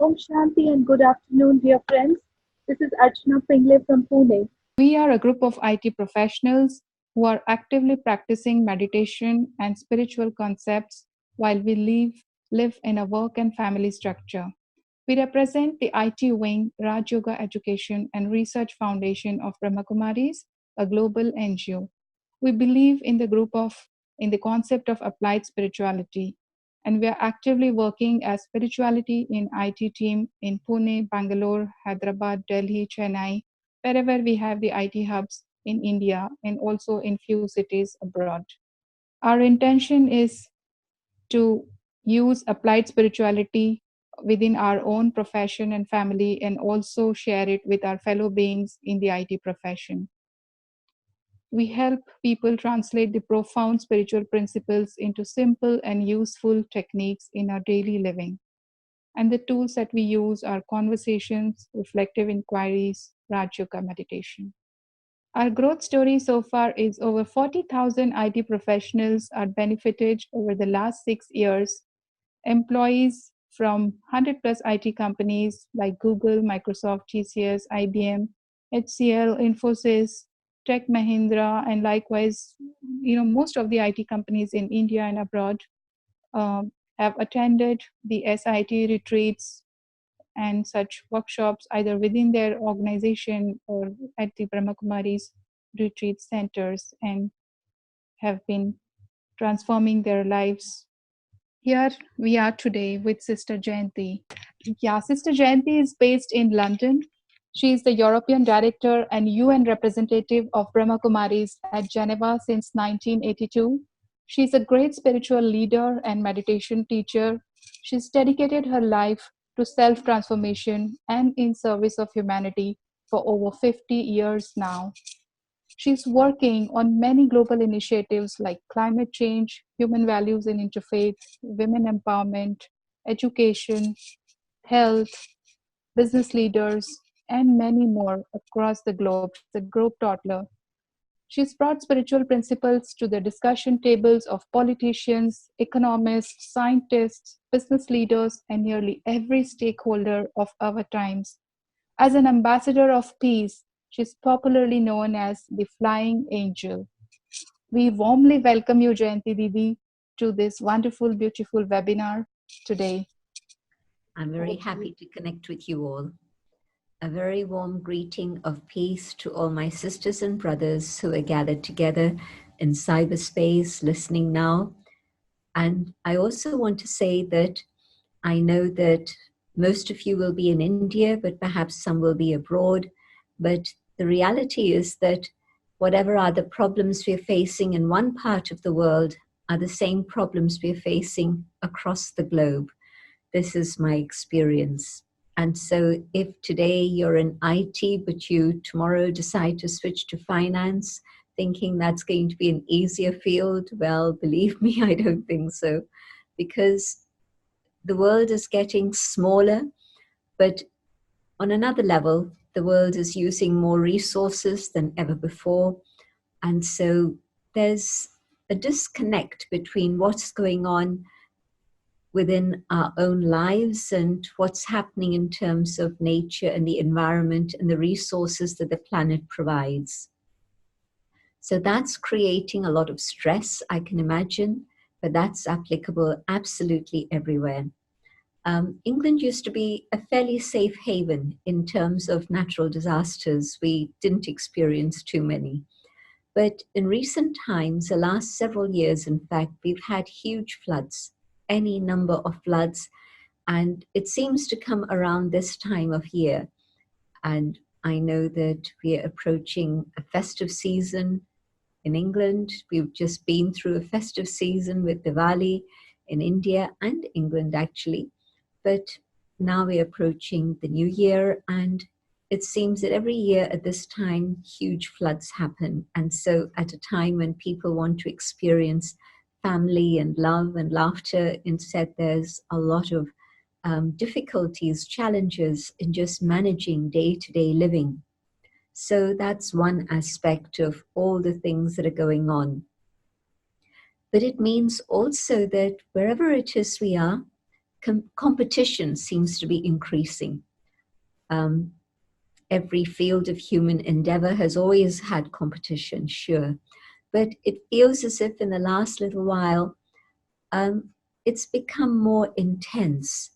Om Shanti and good afternoon, dear friends. This is Archana Pingle from Pune. We are a group of IT professionals who are actively practicing meditation and spiritual concepts while we live in a work and family structure. We represent the IT wing, Raj Yoga Education and Research Foundation of Brahmakumaris, a global NGO. We believe in the concept of applied spirituality, and we are actively working as spirituality in IT team in Pune, Bangalore, Hyderabad, Delhi, Chennai, wherever we have the IT hubs in India and also in few cities abroad. Our intention is to use applied spirituality within our own profession and family and also share it with our fellow beings in the IT profession. We help people translate the profound spiritual principles into simple and useful techniques in our daily living. And the tools that we use are conversations, reflective inquiries, Raj Yoga meditation. Our growth story so far is over 40,000 IT professionals are benefited over the last 6 years. Employees from 100 plus IT companies like Google, Microsoft, TCS, IBM, HCL, Infosys, Tech Mahindra, and likewise, most of the IT companies in India and abroad uh, have attended the SIT retreats and such workshops either within their organization or at the Brahma Kumaris retreat centers and have been transforming their lives. Here we are today with Sister Jayanti. Yeah, Sister Jayanti is based in London. She is the European Director and UN representative of Brahma Kumaris at Geneva since 1982. She is a great spiritual leader and meditation teacher. She's dedicated her life to self transformation and in service of humanity for over 50 years now. She's working on many global initiatives like climate change, human values in interfaith, women empowerment, education, health, business leaders, and many more across the globe. She's a globe toddler. She's brought spiritual principles to the discussion tables of politicians, economists, scientists, business leaders, and nearly every stakeholder of our times. As an ambassador of peace, she is popularly known as the Flying Angel. We warmly welcome you, Jayanti Didi, to this wonderful, beautiful webinar today. I'm very happy to connect with you all. A very warm greeting of peace to all my sisters and brothers who are gathered together in cyberspace listening now. And I also want to say that I know that most of you will be in India, but perhaps some will be abroad. But the reality is that whatever are the problems we're facing in one part of the world are the same problems we're facing across the globe. This is my experience. And so if today you're in IT, but you tomorrow decide to switch to finance, thinking that's going to be an easier field, well, believe me, I don't think so. Because the world is getting smaller, but on another level, the world is using more resources than ever before. And so there's a disconnect between what's going on within our own lives and what's happening in terms of nature and the environment and the resources that the planet provides. So that's creating a lot of stress, I can imagine, but that's applicable absolutely everywhere. England used to be a fairly safe haven in terms of natural disasters. We didn't experience too many. But in recent times, the last several years, in fact, we've had huge floods, any number of floods, and it seems to come around this time of year. And I know that we are approaching a festive season in England. We've just been through a festive season with Diwali in India and England, actually. But now we're approaching the new year, and it seems that every year at this time, huge floods happen. And so at a time when people want to experience family and love and laughter, instead there's a lot of difficulties, challenges in just managing day-to-day living. So that's one aspect of all the things that are going on. But it means also that wherever it is we are, competition seems to be increasing. Every field of human endeavor has always had competition, sure, but it feels as if in the last little while it's become more intense.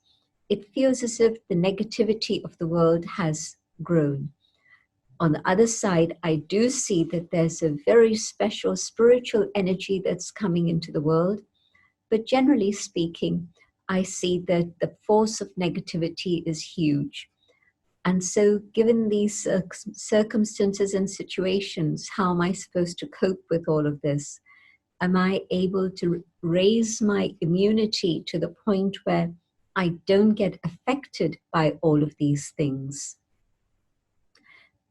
It feels as if the negativity of the world has grown. On the other side, I do see that there's a very special spiritual energy that's coming into the world. But generally speaking, I see that the force of negativity is huge. And so, given these circumstances and situations, how am I supposed to cope with all of this? Am I able to raise my immunity to the point where I don't get affected by all of these things?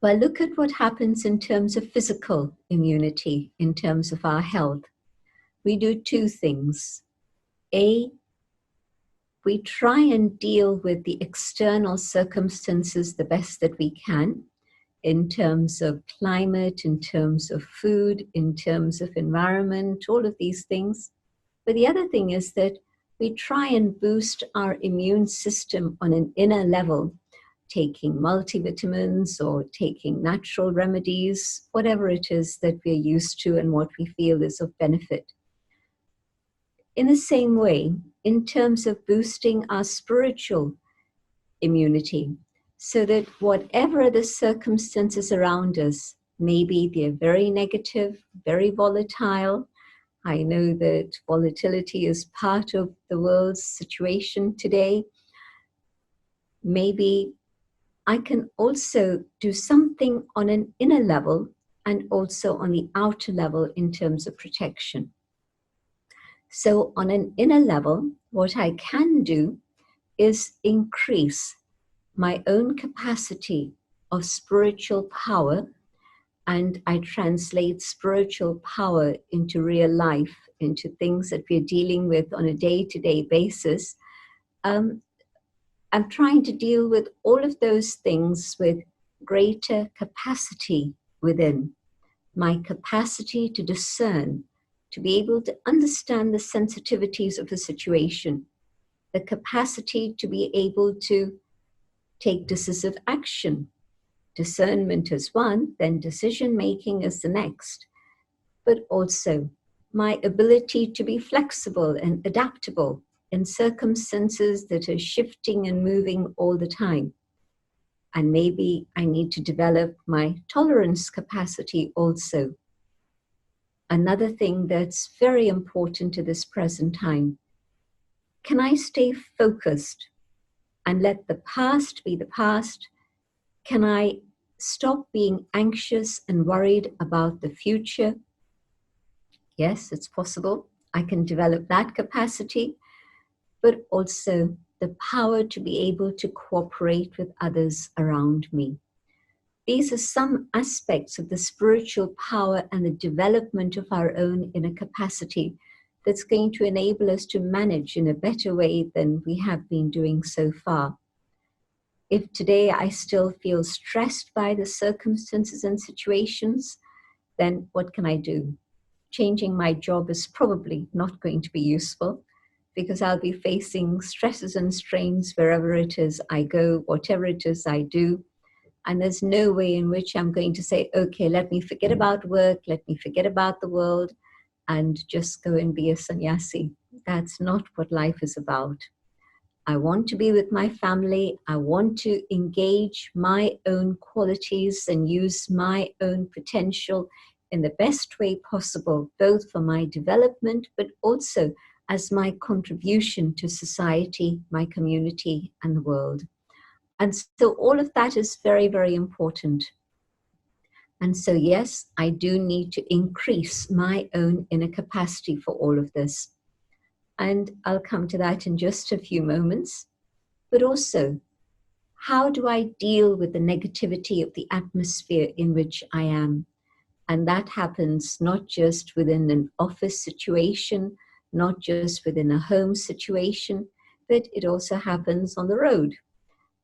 Well, look at what happens in terms of physical immunity, in terms of our health. We do two things. A, we try and deal with the external circumstances the best that we can, in terms of climate, in terms of food, in terms of environment, all of these things. But the other thing is that we try and boost our immune system on an inner level, taking multivitamins or taking natural remedies, whatever it is that we're used to and what we feel is of benefit. In the same way, in terms of boosting our spiritual immunity, so that whatever the circumstances around us, maybe they're very negative, very volatile. I know that volatility is part of the world's situation today. Maybe I can also do something on an inner level and also on the outer level in terms of protection. So on an inner level, what I can do is increase my own capacity of spiritual power, and I translate spiritual power into real life, into things that we're dealing with on a day-to-day basis. I'm trying to deal with all of those things with greater capacity within. My capacity to discern, to be able to understand the sensitivities of a situation, the capacity to be able to take decisive action. Discernment is one, then decision-making is the next. But also my ability to be flexible and adaptable in circumstances that are shifting and moving all the time. And maybe I need to develop my tolerance capacity also. Another thing that's very important to this present time, can I stay focused and let the past be the past? Can I stop being anxious and worried about the future? Yes, it's possible. I can develop that capacity, but also the power to be able to cooperate with others around me. These are some aspects of the spiritual power and the development of our own inner capacity that's going to enable us to manage in a better way than we have been doing so far. If today I still feel stressed by the circumstances and situations, then what can I do? Changing my job is probably not going to be useful, because I'll be facing stresses and strains wherever it is I go, whatever it is I do. And there's no way in which I'm going to say, okay, let me forget about work, let me forget about the world, and just go and be a sannyasi. That's not what life is about. I want to be with my family. I want to engage my own qualities and use my own potential in the best way possible, both for my development, but also as my contribution to society, my community, and the world. And so all of that is very, very important. And so, yes, I do need to increase my own inner capacity for all of this. And I'll come to that in just a few moments. But also, how do I deal with the negativity of the atmosphere in which I am? And that happens not just within an office situation, not just within a home situation, but it also happens on the road.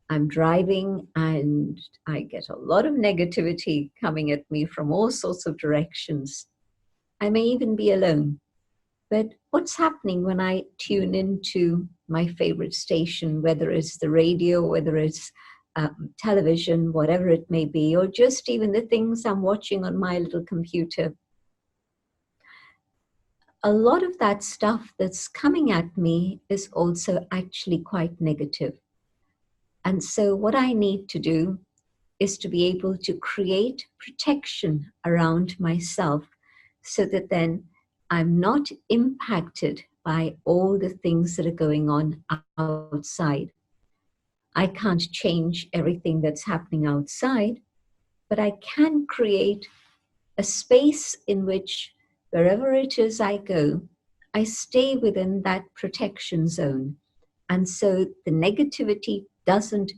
I'm driving and I get a lot of negativity coming at me from all sorts of directions. I may even be alone. But what's happening when I tune into my favorite station, whether it's the radio, whether it's television, whatever it may be, or just even the things I'm watching on my little computer. A lot of that stuff that's coming at me is also actually quite negative. And so what I need to do is to be able to create protection around myself so that then I'm not impacted by all the things that are going on outside. I can't change everything that's happening outside, but I can create a space in which wherever it is I go, I stay within that protection zone. And so the negativity doesn't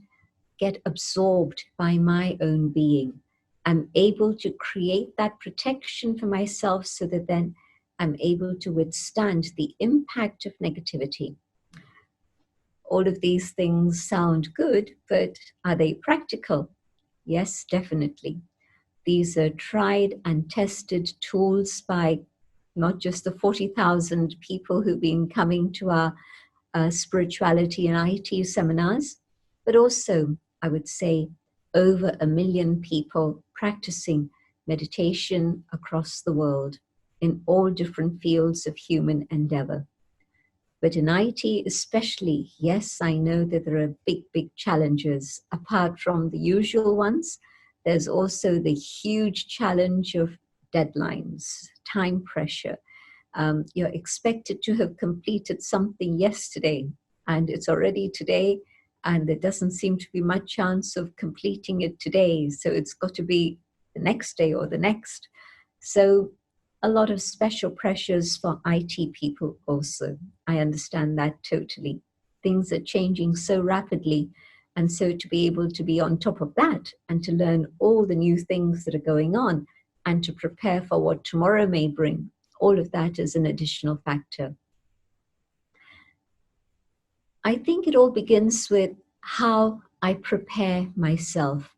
get absorbed by my own being. I'm able to create that protection for myself so that then I'm able to withstand the impact of negativity. All of these things sound good, but are they practical? Yes, definitely. These are tried and tested tools by not just the 40,000 people who've been coming to our spirituality and IT seminars, but also, I would say, over 1 million people practicing meditation across the world in all different fields of human endeavor. But in IT especially, yes, I know that there are big, big challenges. Apart from the usual ones, there's also the huge challenge of deadlines, time pressure. You're expected to have completed something yesterday, and it's already today, and there doesn't seem to be much chance of completing it today. So it's got to be the next day or the next. So a lot of special pressures for IT people also. I understand that totally. Things are changing so rapidly. And so to be able to be on top of that and to learn all the new things that are going on and to prepare for what tomorrow may bring, all of that is an additional factor. I think it all begins with how I prepare myself.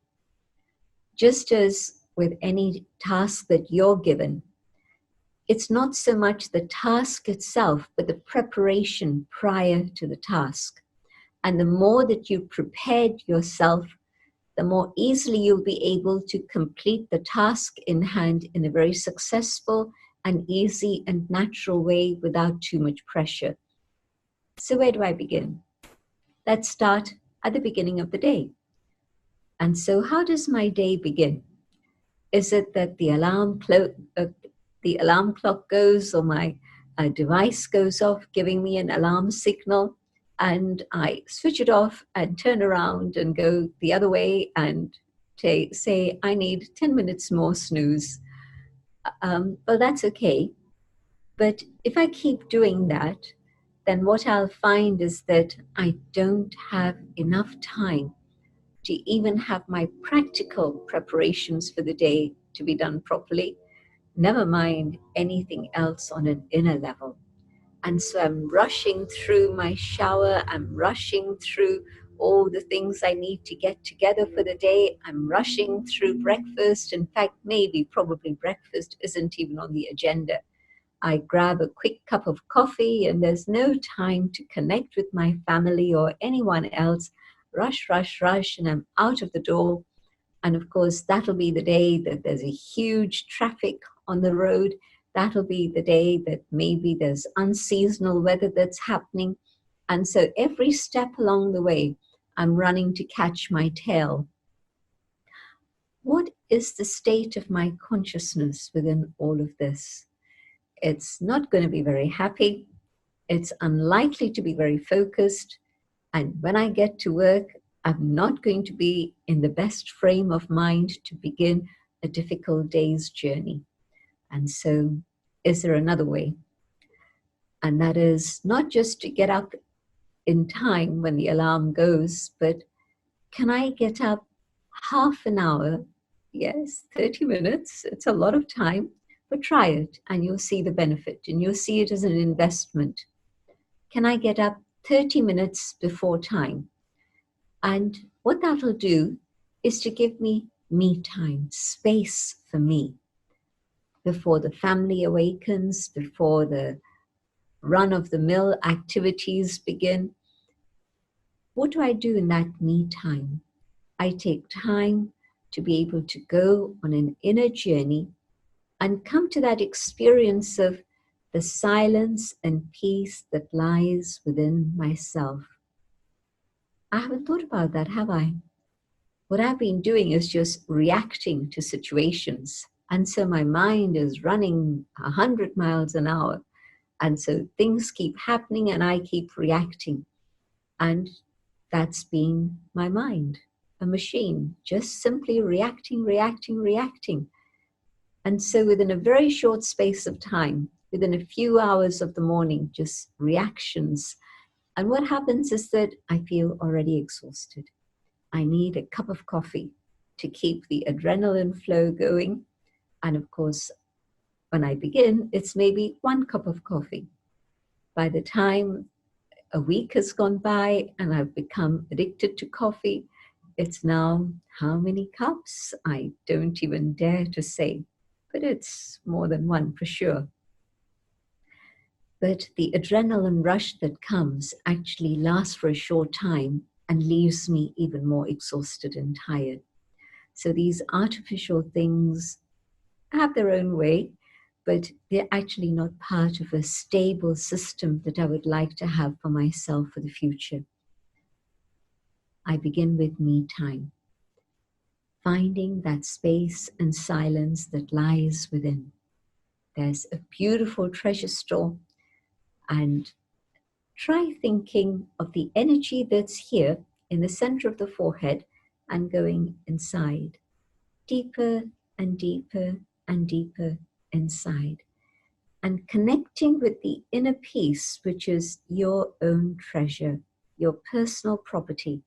Just as with any task that you're given, it's not so much the task itself, but the preparation prior to the task. And the more that you prepared yourself, the more easily you'll be able to complete the task in hand in a very successful and easy and natural way without too much pressure. So where do I begin? Let's start at the beginning of the day. And so how does my day begin? Is it that the alarm clock goes, or my device goes off giving me an alarm signal, and I switch it off and turn around and go the other way and say I need 10 minutes more snooze? Well, that's okay. But if I keep doing that, then what I'll find is that I don't have enough time to even have my practical preparations for the day to be done properly, never mind anything else on an inner level. And so I'm rushing through my shower, I'm rushing through all the things I need to get together for the day, I'm rushing through breakfast. In fact, probably breakfast isn't even on the agenda. I grab a quick cup of coffee and there's no time to connect with my family or anyone else. Rush, rush, rush, and I'm out of the door. And of course, that'll be the day that there's a huge traffic on the road. That'll be the day that maybe there's unseasonal weather that's happening. And so every step along the way, I'm running to catch my tail. What is the state of my consciousness within all of this? It's not going to be very happy. It's unlikely to be very focused. And when I get to work, I'm not going to be in the best frame of mind to begin a difficult day's journey. And so, is there another way? And that is not just to get up in time when the alarm goes, but can I get up half an hour? Yes, 30 minutes. It's a lot of time, but try it and you'll see the benefit and you'll see it as an investment. Can I get up 30 minutes before time? And what that'll do is to give me time, space for me. Before the family awakens, before the run-of-the-mill activities begin, what do I do in that me time? I take time to be able to go on an inner journey and come to that experience of the silence and peace that lies within myself. I haven't thought about that, have I? What I've been doing is just reacting to situations. And so my mind is running 100 miles an hour. And so things keep happening and I keep reacting. And that's been my mind, a machine, just simply reacting, reacting, reacting. And so within a very short space of time, within a few hours of the morning, just reactions. And what happens is that I feel already exhausted. I need a cup of coffee to keep the adrenaline flow going. And of course, when I begin, it's maybe 1 cup of coffee. By the time a week has gone by and I've become addicted to coffee, it's now how many cups? I don't even dare to say, but it's more than one for sure. But the adrenaline rush that comes actually lasts for a short time and leaves me even more exhausted and tired. So these artificial things have their own way, but they're actually not part of a stable system that I would like to have for myself for the future. I begin with me time, finding that space and silence that lies within. There's a beautiful treasure store, and try thinking of the energy that's here in the center of the forehead and going inside, deeper and deeper and deeper inside, and connecting with the inner peace, which is your own treasure, your personal property.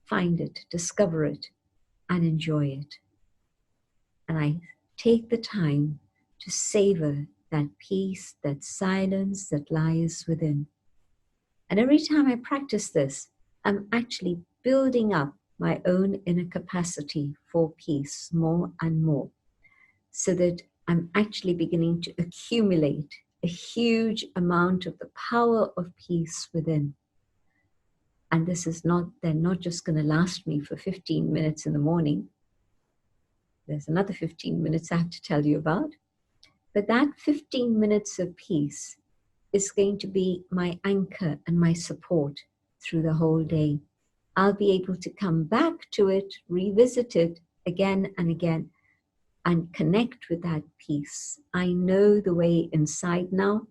Find it, discover it, and enjoy it. And I take the time to savor that peace, that silence that lies within. And every time I practice this, I'm actually building up my own inner capacity for peace more and more, so that I'm actually beginning to accumulate a huge amount of the power of peace within. And this is not, they're not just going to last me for 15 minutes in the morning. There's another 15 minutes I have to tell you about. But that 15 minutes of peace is going to be my anchor and my support through the whole day. I'll be able to come back to it, revisit it again and again, and connect with that peace. I know the way inside now.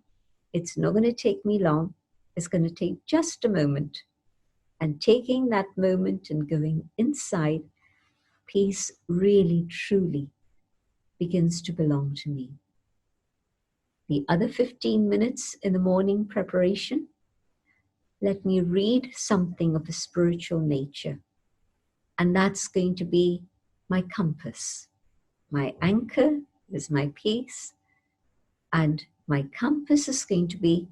It's not going to take me long. It's going to take just a moment. And taking that moment and going inside, peace really, truly begins to belong to me. The other 15 minutes in the morning preparation, let me read something of a spiritual nature. And that's going to be my compass. My anchor is my peace, and my compass is going to be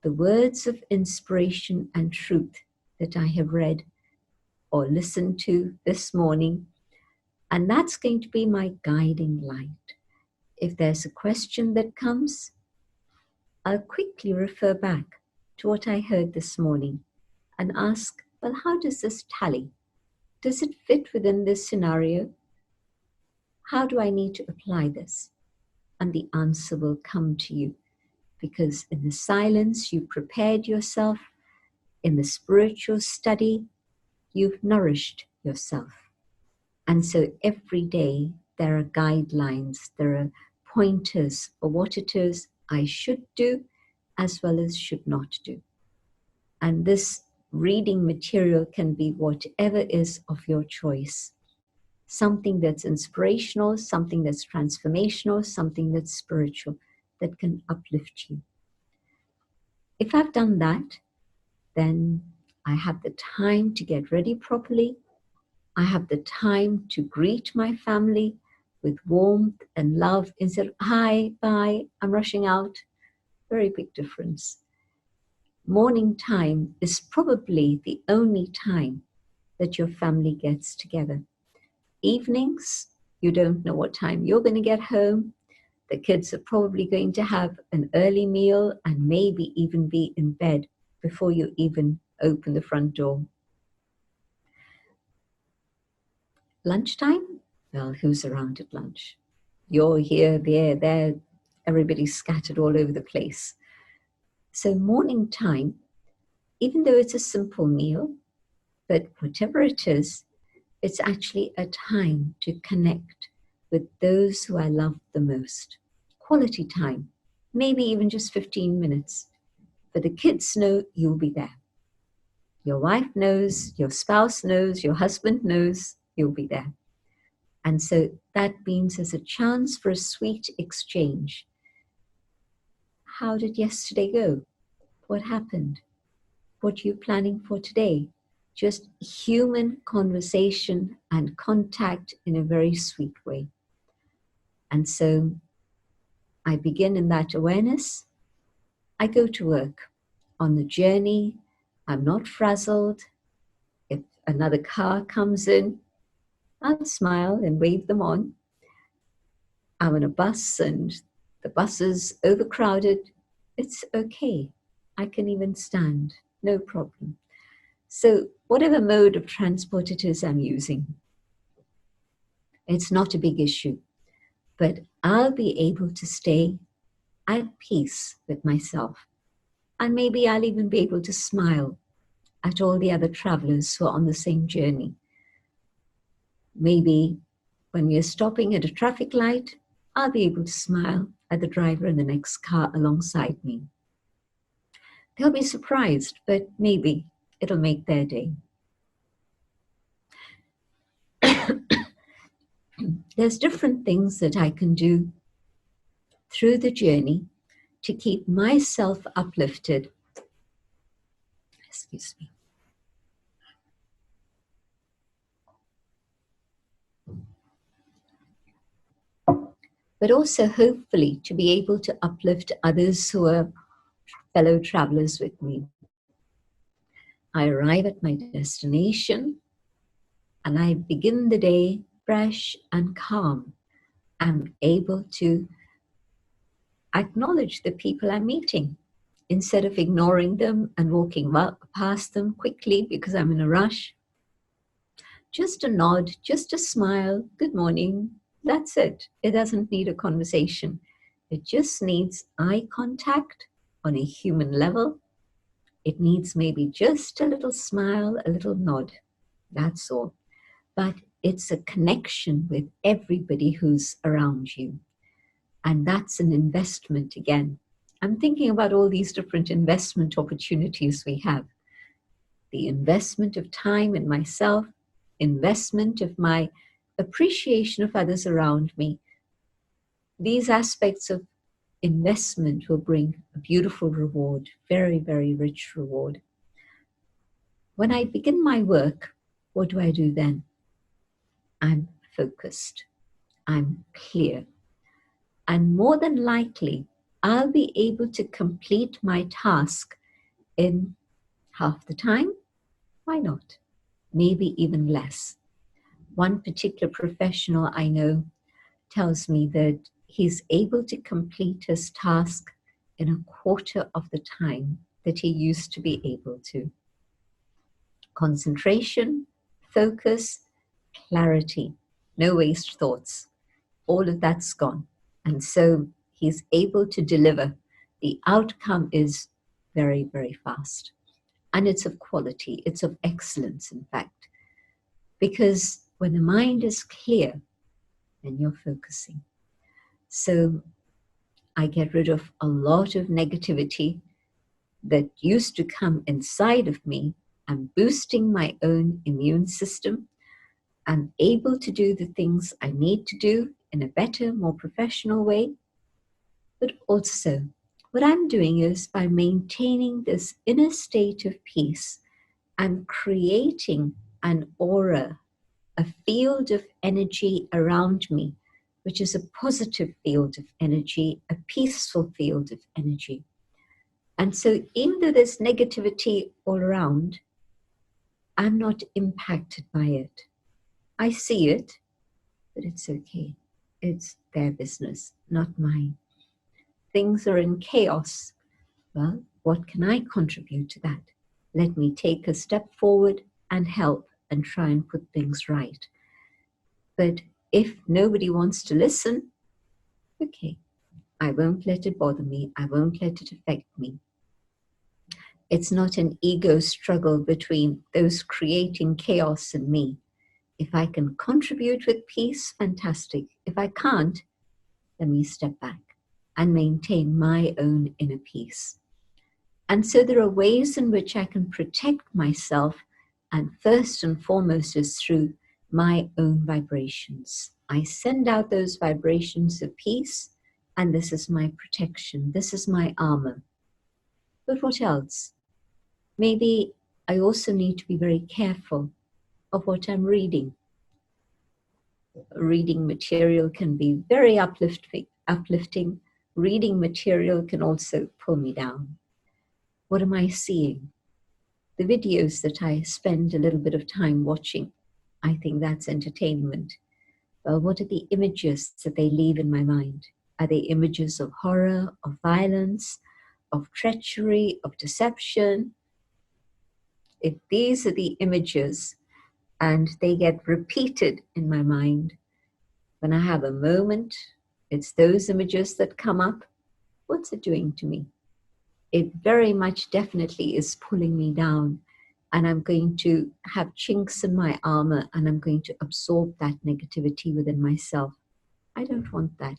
the words of inspiration and truth that I have read or listened to this morning. And that's going to be my guiding light. If there's a question that comes, I'll quickly refer back to what I heard this morning and ask, well, how does this tally? Does it fit within this scenario? How do I need to apply this? And the answer will come to you, because in the silence you prepared yourself, in the spiritual study you've nourished yourself. And so every day there are guidelines, there are pointers for what it is I should do as well as should not do. And this reading material can be whatever is of your choice. Something that's inspirational, something that's transformational, something that's spiritual, that can uplift you. If I've done that, then I have the time to get ready properly. I have the time to greet my family with warmth and love instead of, hi, bye, I'm rushing out. Very big difference. Morning time is probably the only time that your family gets together. Evenings, you don't know what time you're going to get home. The kids are probably going to have an early meal and maybe even be in bed before you even open the front door. Lunchtime? Well, who's around at lunch? You're here, there, everybody's scattered all over the place. So morning time, even though it's a simple meal, but whatever it is, it's actually a time to connect with those who I love the most. Quality time, maybe even just 15 minutes. But the kids know you'll be there. Your wife knows, your spouse knows, your husband knows you'll be there. And so that means there's a chance for a sweet exchange. How did yesterday go? What happened? What are you planning for today? Just human conversation and contact in a very sweet way. And so I begin in that awareness. I go to work. On the journey, I'm not frazzled. If another car comes in, I'll smile and wave them on. I'm on a bus and the bus is overcrowded. It's okay. I can even stand, no problem. So whatever mode of transport it is I'm using, it's not a big issue, but I'll be able to stay at peace with myself. And maybe I'll even be able to smile at all the other travelers who are on the same journey. Maybe when we are stopping at a traffic light, I'll be able to smile at the driver in the next car alongside me. They'll be surprised, but maybe it'll make their day. There's different things that I can do through the journey to keep myself uplifted. Excuse me. But also hopefully to be able to uplift others who are fellow travelers with me. I arrive at my destination and I begin the day fresh and calm. I'm able to acknowledge the people I'm meeting instead of ignoring them and walking past them quickly because I'm in a rush. Just a nod, just a smile, good morning, that's it. It doesn't need a conversation. It just needs eye contact on a human level. It needs maybe just a little smile, a little nod, that's all. But it's a connection with everybody who's around you. And that's an investment again. I'm thinking about all these different investment opportunities we have. The investment of time in myself, investment of my appreciation of others around me. These aspects of investment will bring a beautiful reward, very, very rich reward. When I begin my work, what do I do then? I'm focused. I'm clear. And more than likely, I'll be able to complete my task in half the time. Why not? Maybe even less. One particular professional I know tells me that he's able to complete his task in a quarter of the time that he used to be able to. Concentration, focus, clarity, no waste thoughts. All of that's gone. And so he's able to deliver. The outcome is very, very fast. And it's of quality, it's of excellence, in fact. Because when the mind is clear, then you're focusing. So I get rid of a lot of negativity that used to come inside of me. I'm boosting my own immune system. I'm able to do the things I need to do in a better, more professional way. But also, what I'm doing is by maintaining this inner state of peace, I'm creating an aura, a field of energy around me, which is a positive field of energy, a peaceful field of energy. And so even though there's negativity all around, I'm not impacted by it. I see it, but it's okay. It's their business, not mine. Things are in chaos. Well, what can I contribute to that? Let me take a step forward and help and try and put things right. But if nobody wants to listen, okay, I won't let it bother me. I won't let it affect me. It's not an ego struggle between those creating chaos and me. If I can contribute with peace, fantastic. If I can't, let me step back and maintain my own inner peace. And so there are ways in which I can protect myself, and first and foremost is through my own vibrations. I send out those vibrations of peace, and this is my protection. This is my armor. But what else? Maybe I also need to be very careful of what I'm reading. Reading material can be very uplifting. Reading material can also pull me down. What am I seeing? The videos that I spend a little bit of time watching, I think that's entertainment. Well, what are the images that they leave in my mind? Are they images of horror, of violence, of treachery, of deception? If these are the images and they get repeated in my mind, when I have a moment, it's those images that come up. What's it doing to me? It very much definitely is pulling me down, and I'm going to have chinks in my armor, and I'm going to absorb that negativity within myself. I don't want that.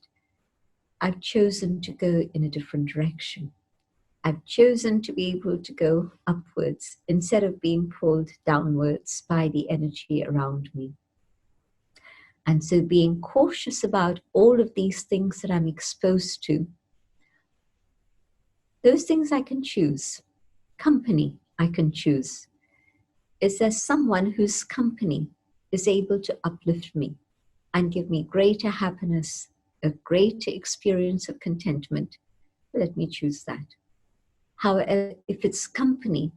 I've chosen to go in a different direction. I've chosen to be able to go upwards instead of being pulled downwards by the energy around me. And so being cautious about all of these things that I'm exposed to, those things I can choose. Company I can choose. Is there someone whose company is able to uplift me and give me greater happiness, a greater experience of contentment? Let me choose that. However, if it's company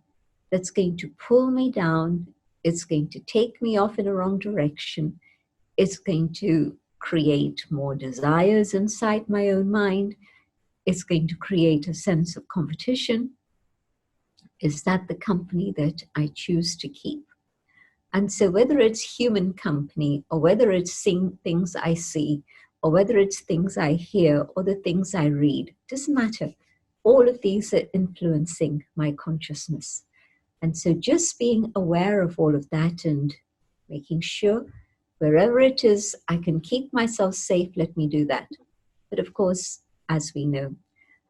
that's going to pull me down, it's going to take me off in a wrong direction, it's going to create more desires inside my own mind, it's going to create a sense of competition, is that the company that I choose to keep? And so whether it's human company, or whether it's things I see, or whether it's things I hear, or the things I read, doesn't matter. All of these are influencing my consciousness. And so just being aware of all of that and making sure wherever it is I can keep myself safe, let me do that. But of course, as we know,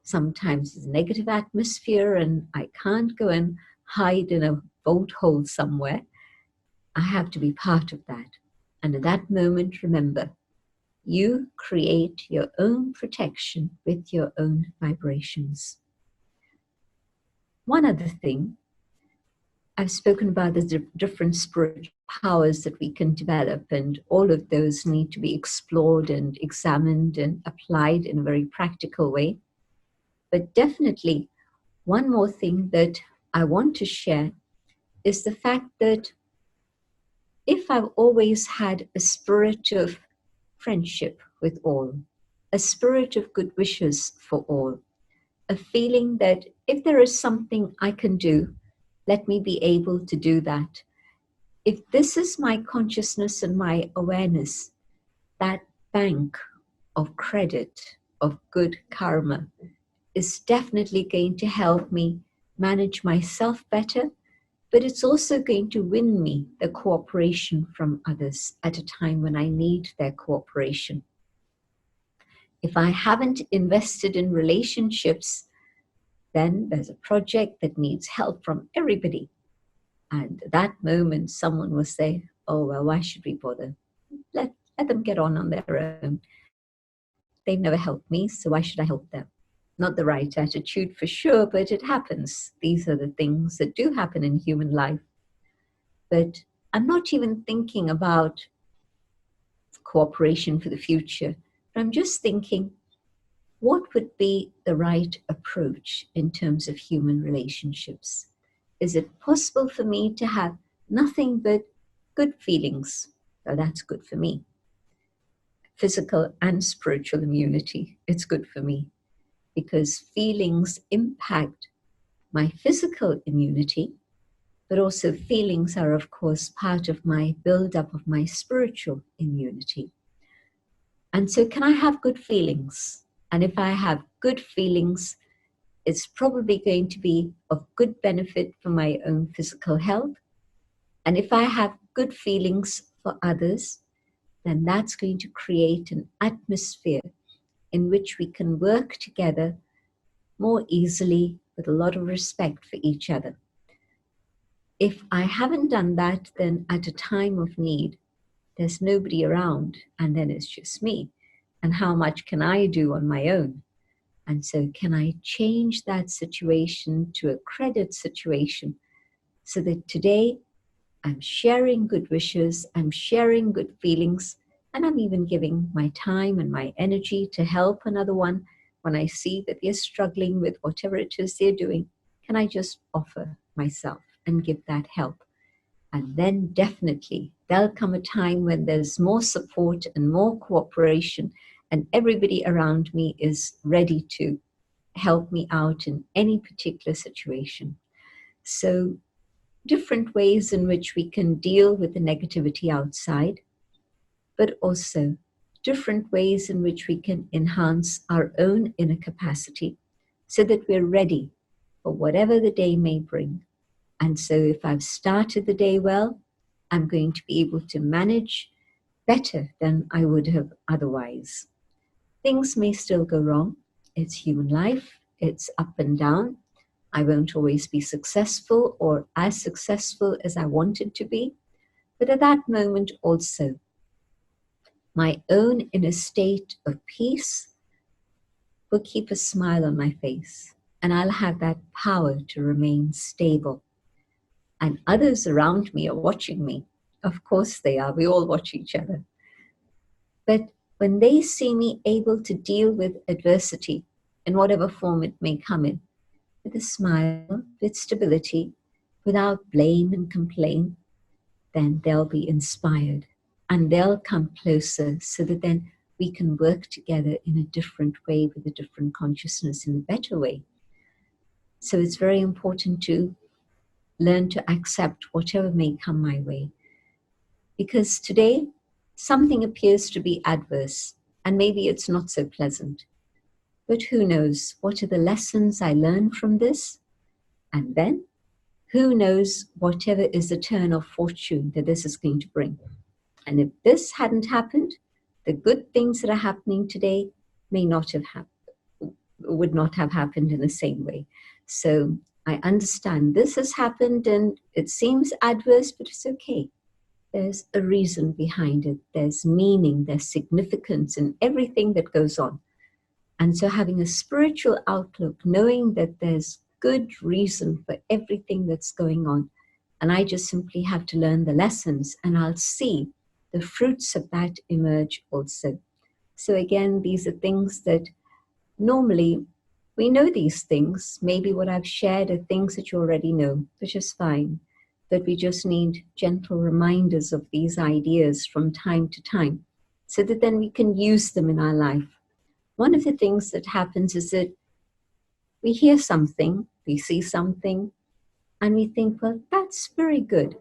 sometimes there's a negative atmosphere and I can't go and hide in a boat hole somewhere. I have to be part of that. And at that moment, remember, you create your own protection with your own vibrations. One other thing, I've spoken about the different spiritual powers that we can develop, and all of those need to be explored and examined and applied in a very practical way. But definitely, one more thing that I want to share is the fact that if I've always had a spirit of friendship with all, a spirit of good wishes for all, a feeling that if there is something I can do, let me be able to do that. If this is my consciousness and my awareness, that bank of credit, of good karma, is definitely going to help me manage myself better, but it's also going to win me the cooperation from others at a time when I need their cooperation. If I haven't invested in relationships, then there's a project that needs help from everybody. And at that moment, someone will say, oh, well, why should we bother? Let them get on their own. They never helped me, so why should I help them? Not the right attitude for sure, but it happens. These are the things that do happen in human life. But I'm not even thinking about cooperation for the future. But I'm just thinking, what would be the right approach in terms of human relationships? Is it possible for me to have nothing but good feelings? Well, that's good for me. Physical and spiritual immunity, it's good for me, because feelings impact my physical immunity, but also feelings are, of course, part of my build-up of my spiritual immunity. And so can I have good feelings? And if I have good feelings, it's probably going to be of good benefit for my own physical health. And if I have good feelings for others, then that's going to create an atmosphere in which we can work together more easily with a lot of respect for each other. If I haven't done that, then at a time of need, there's nobody around, and then it's just me. And how much can I do on my own? And so can I change that situation to a credit situation so that today I'm sharing good wishes, I'm sharing good feelings, and I'm even giving my time and my energy to help another one when I see that they're struggling with whatever it is they're doing. Can I just offer myself and give that help? And then definitely there'll come a time when there's more support and more cooperation, and everybody around me is ready to help me out in any particular situation. So different ways in which we can deal with the negativity outside, but also different ways in which we can enhance our own inner capacity so that we're ready for whatever the day may bring. And so if I've started the day well, I'm going to be able to manage better than I would have otherwise. Things may still go wrong. It's human life. It's up and down. I won't always be successful or as successful as I wanted to be. But at that moment also, my own inner state of peace will keep a smile on my face, and I'll have that power to remain stable. And others around me are watching me. Of course they are. We all watch each other. But when they see me able to deal with adversity in whatever form it may come in, with a smile, with stability, without blame and complaint, then they'll be inspired and they'll come closer so that then we can work together in a different way with a different consciousness, in a better way. So it's very important to learn to accept whatever may come my way. Because today, something appears to be adverse, and maybe it's not so pleasant. But who knows? What are the lessons I learn from this? And then, who knows whatever is the turn of fortune that this is going to bring? And if this hadn't happened, the good things that are happening today may not have would not have happened in the same way. So I understand this has happened and it seems adverse, but it's okay. There's a reason behind it. There's meaning, there's significance in everything that goes on. And so having a spiritual outlook, knowing that there's good reason for everything that's going on, and I just simply have to learn the lessons, and I'll see the fruits of that emerge also. So again, these are things that normally we know these things. Maybe what I've shared are things that you already know, which is fine. But we just need gentle reminders of these ideas from time to time so that then we can use them in our life. One of the things that happens is that we hear something, we see something, and we think, well, that's very good.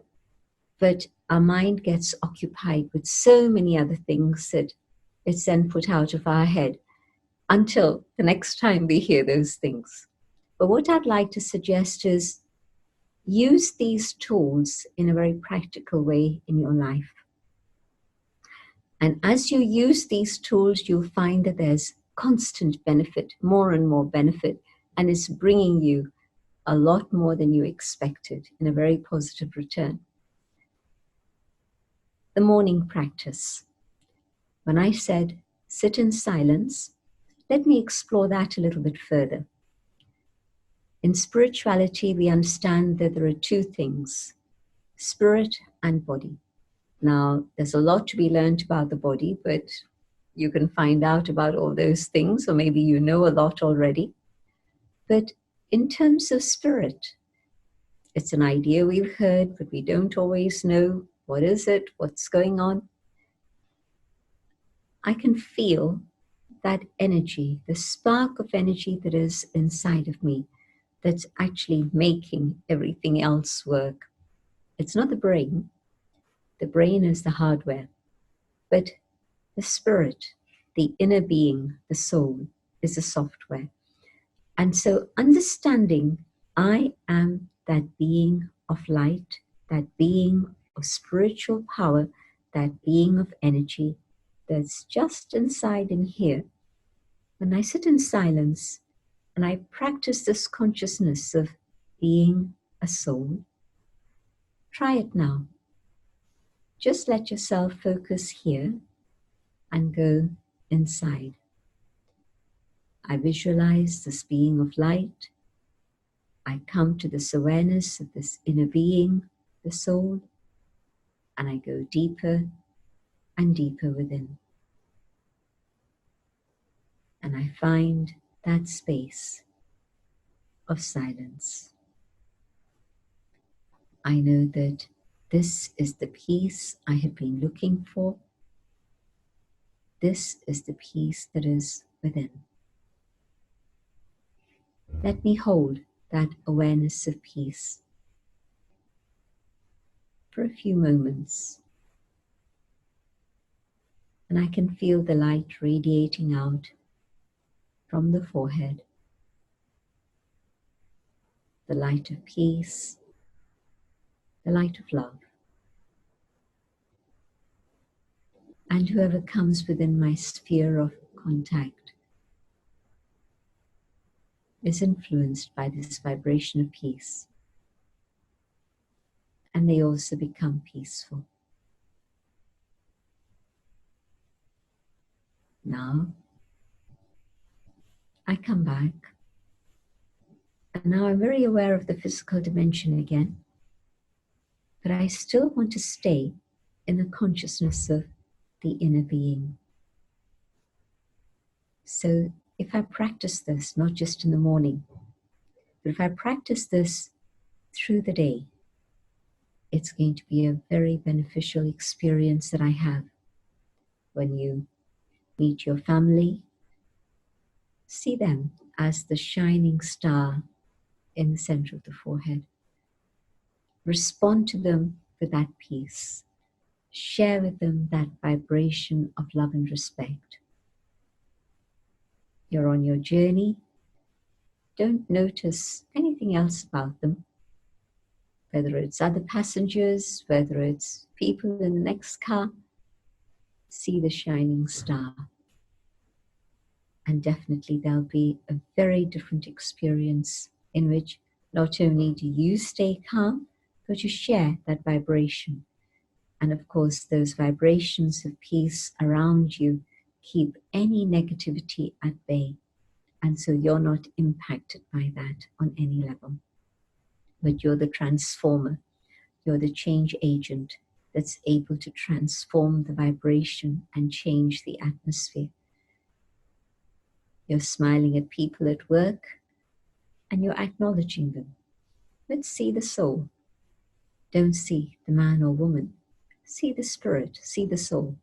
But our mind gets occupied with so many other things that it's then put out of our head until the next time we hear those things. But what I'd like to suggest is use these tools in a very practical way in your life. And as you use these tools, you'll find that there's constant benefit, more and more benefit, and it's bringing you a lot more than you expected in a very positive return. The morning practice. When I said sit in silence, let me explore that a little bit further. In spirituality, we understand that there are two things, spirit and body. Now, there's a lot to be learned about the body, but you can find out about all those things, or maybe you know a lot already. But in terms of spirit, it's an idea we've heard, but we don't always know what is it, what's going on. I can feel that energy, the spark of energy that is inside of me, that's actually making everything else work. It's not the brain. The brain is the hardware, but the spirit, the inner being, the soul, is the software. And so understanding I am that being of light, that being of spiritual power, that being of energy that's just inside in here. When I sit in silence and I practice this consciousness of being a soul, try it now. Just let yourself focus here and go inside. I visualize this being of light. I come to this awareness of this inner being, the soul, and I go deeper and deeper within. And I find that space of silence. I know that this is the peace I have been looking for. This is the peace that is within. Let me hold that awareness of peace for a few moments. And I can feel the light radiating out from the forehead, the light of peace, the light of love. And whoever comes within my sphere of contact is influenced by this vibration of peace. And they also become peaceful. Now, I come back. And now I'm very aware of the physical dimension again. But I still want to stay in the consciousness of the inner being. So if I practice this, not just in the morning, but if I practice this through the day, it's going to be a very beneficial experience that I have. When you meet your family, see them as the shining star in the center of the forehead. Respond to them with that peace. Share with them that vibration of love and respect. You're on your journey. Don't notice anything else about them, whether it's other passengers, whether it's people in the next car. See the shining star. And definitely there'll be a very different experience in which not only do you stay calm, but you share that vibration. And of course, those vibrations of peace around you keep any negativity at bay. And so you're not impacted by that on any level. But you're the transformer. You're the change agent that's able to transform the vibration and change the atmosphere. You're smiling at people at work and you're acknowledging them. Let's see the soul. Don't see the man or woman. See the spirit, see the soul.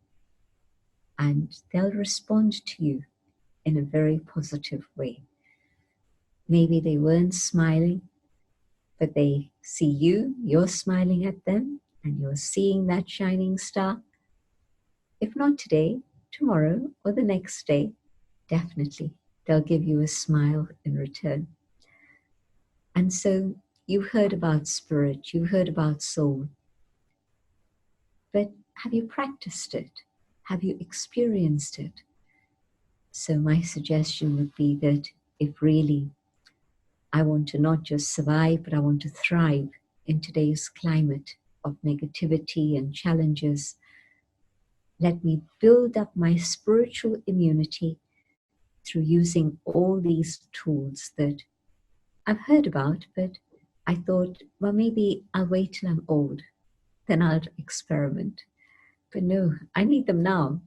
And they'll respond to you in a very positive way. Maybe they weren't smiling, but they see you, you're smiling at them, and you're seeing that shining star. If not today, tomorrow, or the next day, definitely they'll give you a smile in return. And so you heard about spirit, you heard about soul, but have you practiced it? Have you experienced it? So my suggestion would be that if really I want to not just survive, but I want to thrive in today's climate of negativity and challenges, let me build up my spiritual immunity through using all these tools that I've heard about, but I thought, well, maybe I'll wait till I'm old, then I'll experiment. But no, I need them now.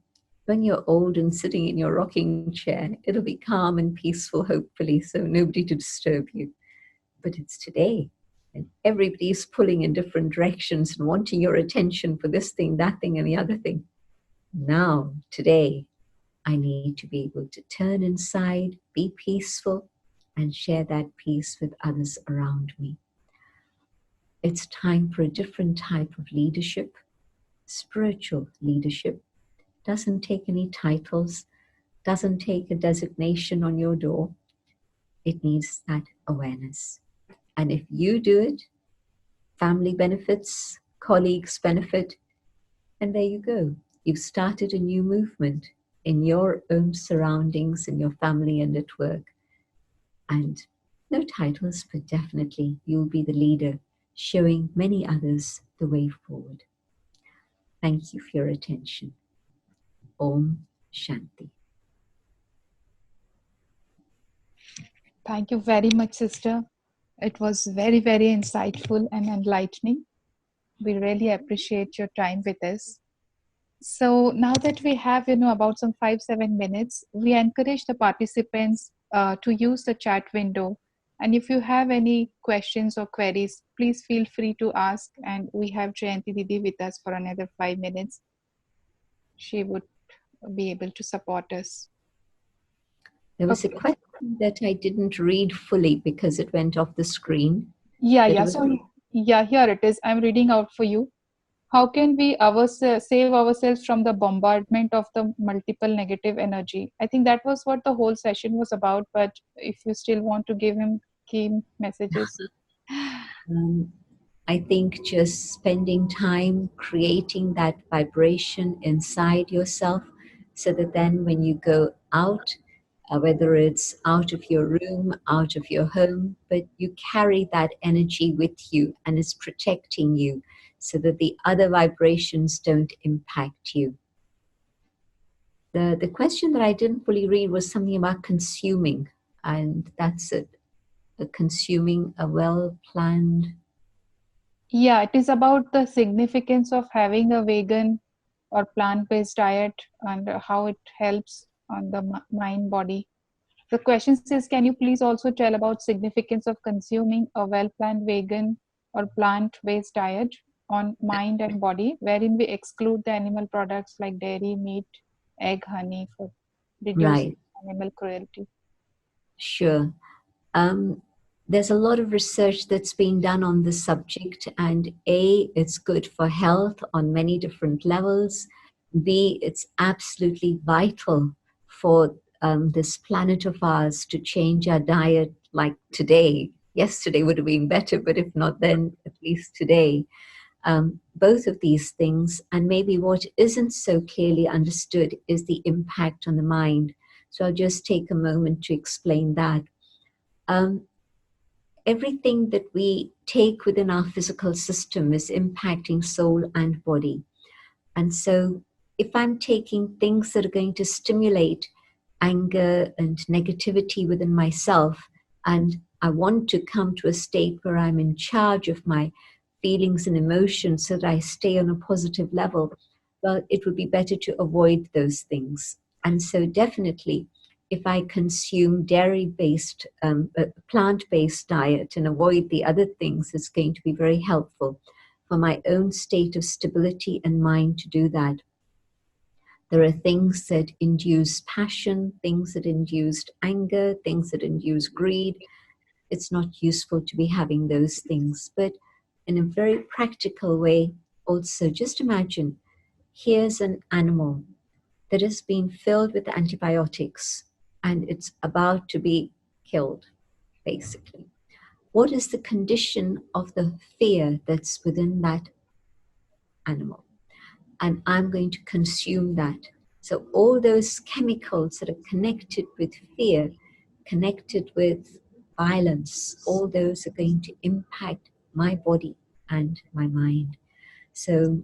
When you're old and sitting in your rocking chair, it'll be calm and peaceful, hopefully, so nobody to disturb you. But it's today, and everybody's pulling in different directions and wanting your attention for this thing, that thing, and the other thing. Now, today, I need to be able to turn inside, be peaceful, and share that peace with others around me. It's time for a different type of leadership. Spiritual leadership doesn't take any titles, doesn't take a designation on your door. It needs that awareness. And if you do it, family benefits, colleagues benefit, and there you go. You've started a new movement in your own surroundings, in your family and at work. And no titles, but definitely you'll be the leader, showing many others the way forward. Thank you for your attention. Om Shanti. Thank you very much, sister. It was very, very insightful and enlightening. We really appreciate your time with us. So now that we have, about some 5-7 minutes, we encourage the participants to use the chat window. And if you have any questions or queries, please feel free to ask. And we have Jayanti Didi with us for another 5 minutes. She would be able to support us. There was a question that I didn't read fully because it went off the screen. Yeah. So, here it is. I'm reading out for you. How can we save ourselves from the bombardment of the multiple negative energy? I think that was what the whole session was about. But if you still want to give him key messages. I think just spending time creating that vibration inside yourself so that then when you go out, whether it's out of your room, out of your home, but you carry that energy with you and it's protecting you so that the other vibrations don't impact you. The question that I didn't fully read was something about consuming, and that's it. Consuming a well-planned. Yeah, it is about the significance of having a vegan or plant-based diet and how it helps on the mind body. The question says, can you please also tell about significance of consuming a well-planned vegan or plant-based diet on mind and body, wherein we exclude the animal products like dairy, meat, egg, honey for reducing animal cruelty? Sure. There's a lot of research that's been done on this subject, and A, it's good for health on many different levels. B, it's absolutely vital for this planet of ours to change our diet like today. Yesterday would have been better, but if not then, at least today. Both of these things, and maybe what isn't so clearly understood is the impact on the mind. So I'll just take a moment to explain that. Everything that we take within our physical system is impacting soul and body. And so if I'm taking things that are going to stimulate anger and negativity within myself, and I want to come to a state where I'm in charge of my feelings and emotions so that I stay on a positive level, well, it would be better to avoid those things. And so definitely, if I consume dairy-based, plant-based diet and avoid the other things, it's going to be very helpful for my own state of stability and mind to do that. There are things that induce passion, things that induce anger, things that induce greed. It's not useful to be having those things. But in a very practical way, also, just imagine, here's an animal that has been filled with antibiotics and it's about to be killed, basically. What is the condition of the fear that's within that animal? And I'm going to consume that. So all those chemicals that are connected with fear, connected with violence, all those are going to impact my body and my mind. So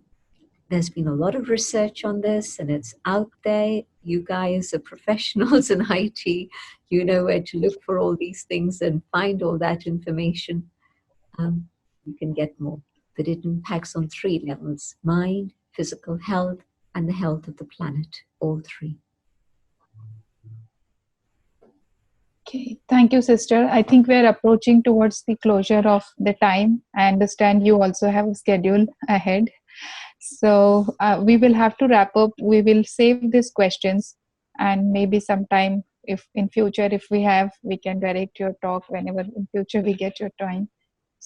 there's been a lot of research on this and it's out there. You guys are professionals in IT. You know where to look for all these things and find all that information. You can get more. But it impacts on 3 levels: mind, physical health, and the health of the planet, all 3. Okay, thank you, sister. I think we're approaching towards the closure of the time. I understand you also have a schedule ahead. So we will have to wrap up. We will save these questions and maybe sometime if in future, if we have, we can direct your talk whenever in future we get your time.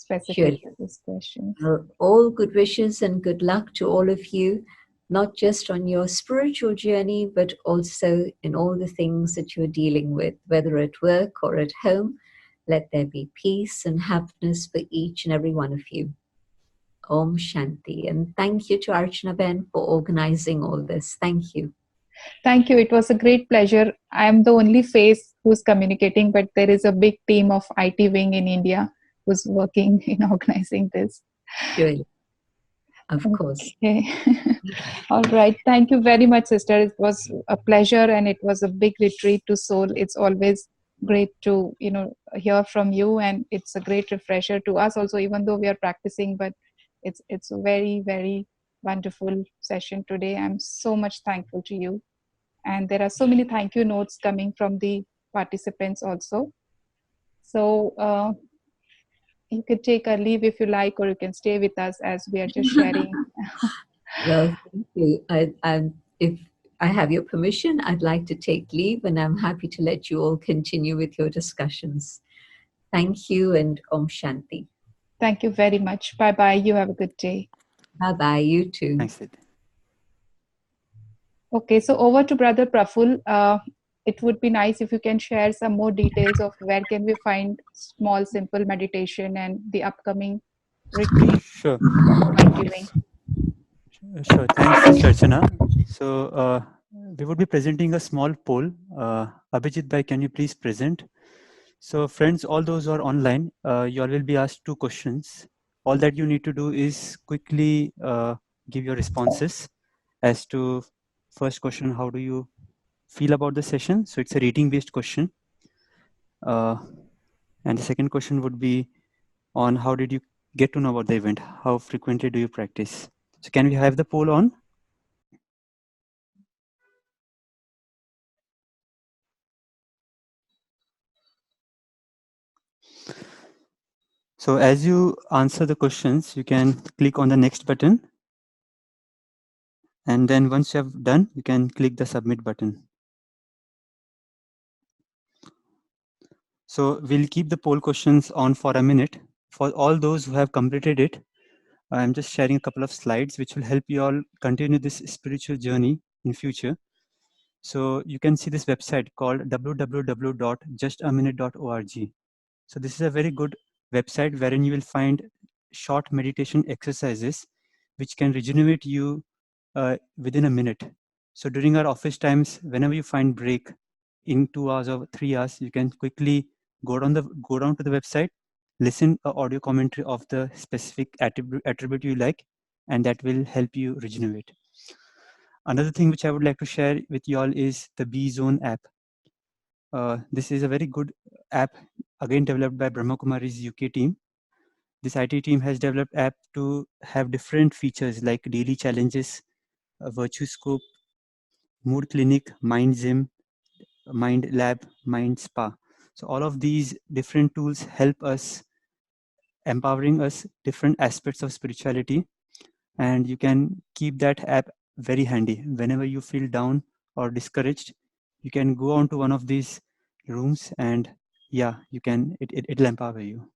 specific to this question. All good wishes and good luck to all of you, not just on your spiritual journey, but also in all the things that you're dealing with, whether at work or at home. Let there be peace and happiness for each and every one of you. Om Shanti. And thank you to Archana Ben for organizing all this. Thank you. Thank you. It was a great pleasure. I am the only face who's communicating, but there is a big team of IT wing in India who's working in organizing this. Surely. Of course. Okay. All right. Thank you very much, sister. It was a pleasure and it was a big retreat to soul. It's always great to, hear from you, and it's a great refresher to us also, even though we are practicing, but it's a very, very wonderful session today. I'm so much thankful to you. And there are so many thank you notes coming from the participants also. So you can take a leave if you like, or you can stay with us as we are just sharing. Well, thank you. If I have your permission, I'd like to take leave, and I'm happy to let you all continue with your discussions. Thank you, and Om Shanti. Thank you very much. Bye-bye. You have a good day. Bye-bye. You too. Thanks, Sid. Okay, so over to Brother Praful. It would be nice if you can share some more details of where can we find small, simple meditation and the upcoming retreat. Sure. Thanksgiving. Sure. Thanks, Sister Archana. So we would be presenting a small poll. Abhijit Bhai, can you please present? So friends, all those who are online, you all will be asked 2 questions. All that you need to do is quickly give your responses as to first question, how do you feel about the session? So it's a rating based question. And the second question would be on how did you get to know about the event? How frequently do you practice? So can we have the poll on? So as you answer the questions, you can click on the next button. And then once you have done, you can click the submit button. So we'll keep the poll questions on for a minute. For all those who have completed it, I'm just sharing a couple of slides which will help you all continue this spiritual journey in future. So you can see this website called www.justaminute.org. So this is a very good website wherein you will find short meditation exercises which can regenerate you within a minute. So during our office times, whenever you find break in 2 hours or 3 hours, you can quickly go down to the website, listen to audio commentary of the specific attribute you like, and that will help you regenerate. Another thing which I would like to share with you all is the B Zone app. This is a very good app, again developed by Brahma Kumari's UK team. This IT team has developed app to have different features like daily challenges, virtue scope, mood clinic, mind gym, mind lab, mind spa. So all of these different tools help us, empowering us different aspects of spirituality, and you can keep that app very handy. Whenever you feel down or discouraged, you can go on to one of these rooms and it'll empower you.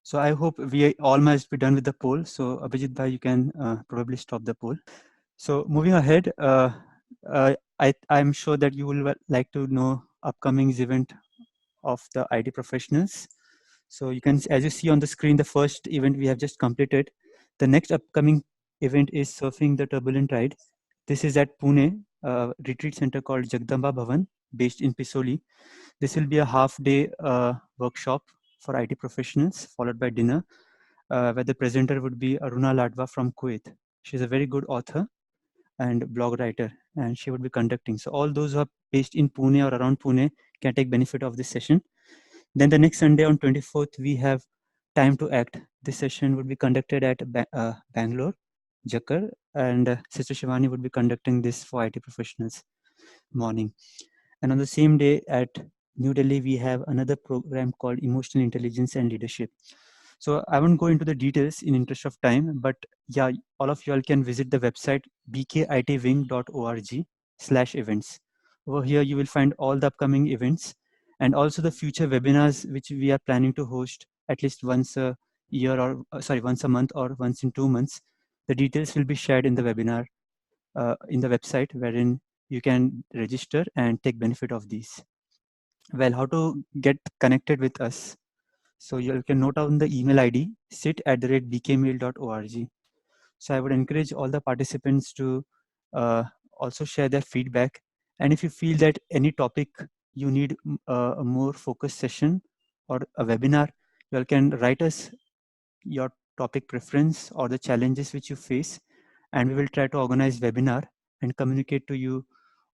So I hope we all must be done with the poll. So Abhijit Bhai, you can probably stop the poll. So moving ahead, I'm sure that you will like to know upcoming event of the IT professionals. So you can, as you see on the screen, the first event we have just completed. The next upcoming event is Surfing the Turbulent Tide. This is at Pune, retreat center called Jagdamba Bhavan, based in Pisoli. This will be a half-day workshop for IT professionals, followed by dinner, where the presenter would be Aruna Ladva from Kuwait. She's a very good author and blog writer, and she would be conducting. So all those who are based in Pune or around Pune can take benefit of this session. Then the next Sunday on 24th, we have Time to Act. This session would be conducted at Bangalore, Jakkar, and Sister Shivani would be conducting this for IT professionals morning. And on the same day at New Delhi, we have another program called Emotional Intelligence and Leadership. So I won't go into the details in interest of time, but yeah, all of you all can visit the website bkitwing.org/events. Over here, you will find all the upcoming events and also the future webinars which we are planning to host at least once a year, or once a month, or once in 2 months. The details will be shared in the webinar in the website, wherein you can register and take benefit of these. Well, how to get connected with us? So you can note down the email ID, sit@bkmail.org. So I would encourage all the participants to also share their feedback. And if you feel that any topic you need a more focused session or a webinar, you all can write us your topic preference or the challenges which you face, and we will try to organize webinar and communicate to you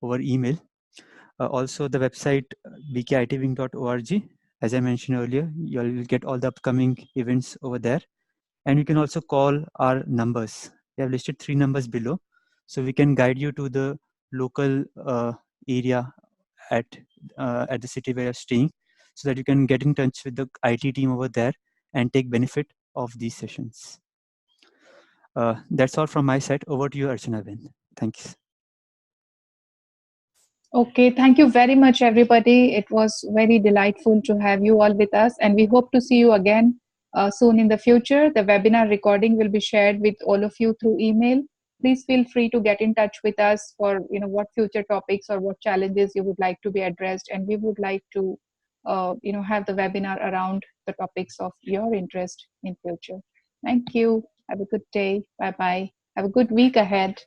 over email. Also the website bkitving.org, as I mentioned earlier, you will get all the upcoming events over there. And you can also call our numbers. We have listed 3 numbers below, so we can guide you to the local area at the city where you're staying, so that you can get in touch with the IT team over there and take benefit of these sessions. That's all from my side. Over to you, Archana Ben. Thanks. Okay, thank you very much, everybody. It was very delightful to have you all with us, and we hope to see you again soon in the future. The webinar recording will be shared with all of you through email. Please feel free to get in touch with us for what future topics or what challenges you would like to be addressed, and we would like to have the webinar around the topics of your interest in future. Thank you. Have a good day. Bye bye. Have a good week ahead.